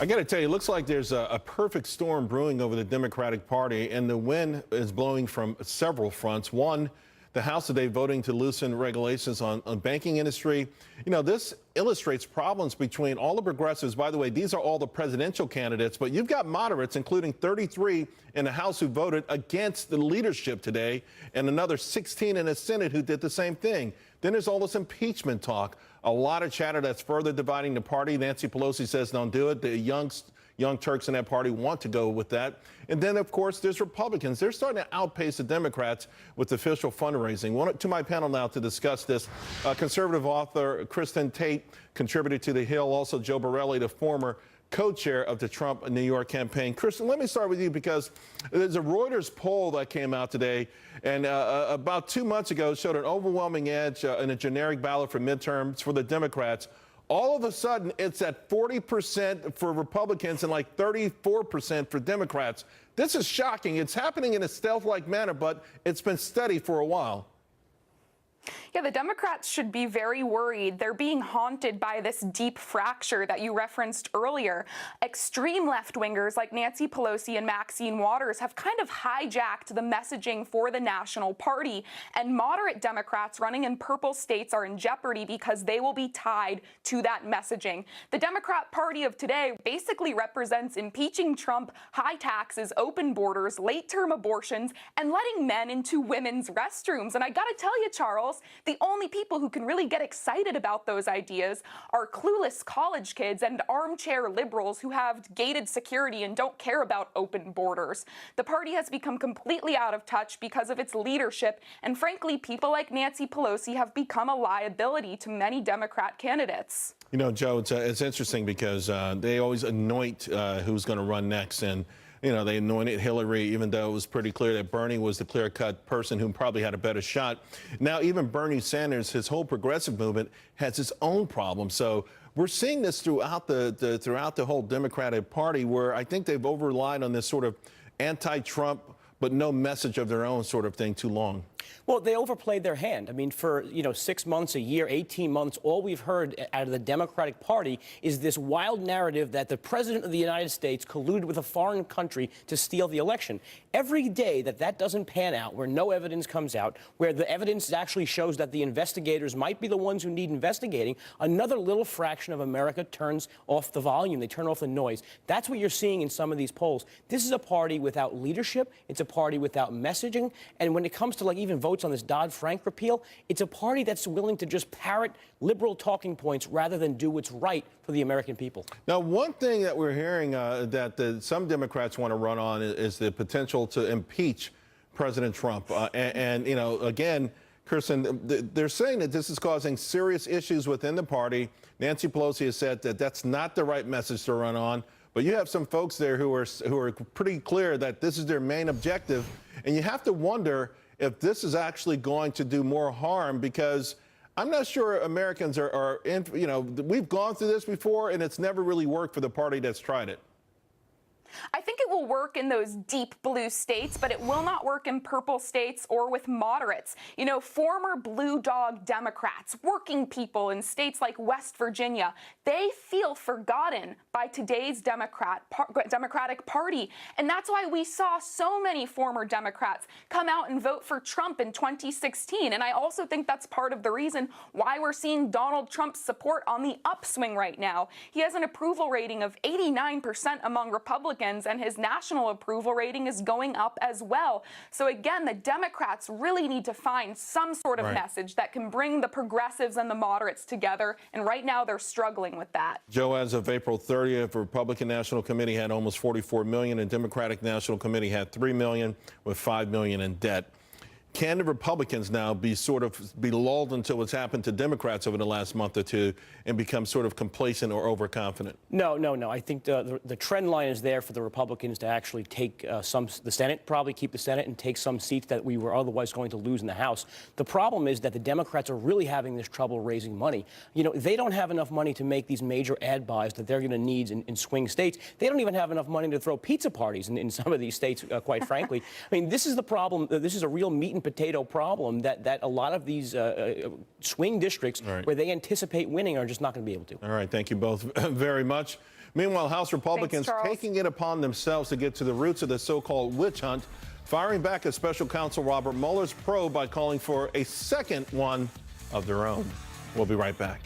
I got to tell you, it looks like there's a perfect storm brewing over the Democratic Party, and the wind is blowing from several fronts. One, the House today voting to loosen regulations on banking industry. You know, this illustrates problems between all the progressives. By the way, these are all the presidential candidates, but you've got moderates, including 33 in the House who voted against the leadership today, and another 16 in the Senate who did the same thing. Then there's all this impeachment talk. A lot of chatter that's further dividing the party. Nancy Pelosi says don't do it. The young Turks in that party want to go with that. And then, of course, there's Republicans. They're starting to outpace the Democrats with official fundraising. To my panel now to discuss this, conservative author Kristin Tate contributed to The Hill. Also, Joe Borelli, the former co-chair of the Trump New York campaign. Kristin, let me start with you because there's a Reuters poll that came out today, and about 2 months ago showed an overwhelming edge in a generic ballot for midterms for the Democrats. All of a sudden, it's at 40% for Republicans and like 34% for Democrats. This is shocking. It's happening in a stealth-like manner, but it's been steady for a while. Yeah, the Democrats should be very worried. They're being haunted by this deep fracture that you referenced earlier. Extreme left-wingers like Nancy Pelosi and Maxine Waters have kind of hijacked the messaging for the national party, and moderate Democrats running in purple states are in jeopardy because they will be tied to that messaging. The Democrat Party of today basically represents impeaching Trump, high taxes, open borders, late-term abortions, and letting men into women's restrooms. And I gotta tell you, Charles, the only people who can really get excited about those ideas are clueless college kids and armchair liberals who have gated security and don't care about open borders. The party has become completely out of touch because of its leadership, and frankly, people like Nancy Pelosi have become a liability to many Democrat candidates. You know, Joe, it's interesting because they always anoint who's going to run next, and you know, they anointed Hillary, even though it was pretty clear that Bernie was the clear-cut person who probably had a better shot. Now, even Bernie Sanders, his whole progressive movement, has its own problems. So we're seeing this throughout the whole Democratic Party, where I think they've over-relied on this sort of anti-Trump, but no message of their own sort of thing too long. Well, they overplayed their hand. I mean, for, 6 months, a year, 18 months, all we've heard out of the Democratic Party is this wild narrative that the president of the United States colluded with a foreign country to steal the election. Every day that doesn't pan out, where no evidence comes out, where the evidence actually shows that the investigators might be the ones who need investigating, another little fraction of America turns off the volume. They turn off the noise. That's what you're seeing in some of these polls. This is a party without leadership. It's a party without messaging. And when it comes to, even votes on this Dodd-Frank repeal, it's a party that's willing to just parrot liberal talking points rather than do what's right for the American people. Now, one thing that we're hearing that some Democrats want to run on is the potential to impeach President Trump. And, again, Kristin, they're saying that this is causing serious issues within the party. Nancy Pelosi has said that that's not the right message to run on. But you have some folks there who are pretty clear that this is their main objective. And you have to wonder if this is actually going to do more harm, because I'm not sure Americans are in, we've gone through this before and it's never really worked for the party that's tried it. I think it will work in those deep blue states, but it will not work in purple states or with moderates. Former blue dog Democrats, working people in states like West Virginia, they feel forgotten by today's Democratic Party. And that's why we saw so many former Democrats come out and vote for Trump in 2016. And I also think that's part of the reason why we're seeing Donald Trump's support on the upswing right now. He has an approval rating of 89% among Republicans, and his national approval rating is going up as well. So again, the Democrats really need to find some sort of message that can bring the progressives and the moderates together, and right now they're struggling with that. Joe, as of April 30th, the Republican National Committee had almost 44 million, and Democratic National Committee had 3 million, with 5 million in debt. Can the Republicans now be lulled until what's happened to Democrats over the last month or two and become sort of complacent or overconfident? No. I think the trend line is there for the Republicans to actually take the Senate, probably keep the Senate and take some seats that we were otherwise going to lose in the House. The problem is that the Democrats are really having this trouble raising money. They don't have enough money to make these major ad buys that they're going to need in swing states. They don't even have enough money to throw pizza parties in some of these states, quite frankly. I mean, this is the problem. This is a real meat and potato problem that a lot of these swing districts where they anticipate winning are just not going to be able to. All right. Thank you both very much. Meanwhile, House Republicans Charles. taking it upon themselves to get to the roots of the so-called witch hunt, firing back at special counsel Robert Mueller's probe by calling for a second one of their own. We'll be right back.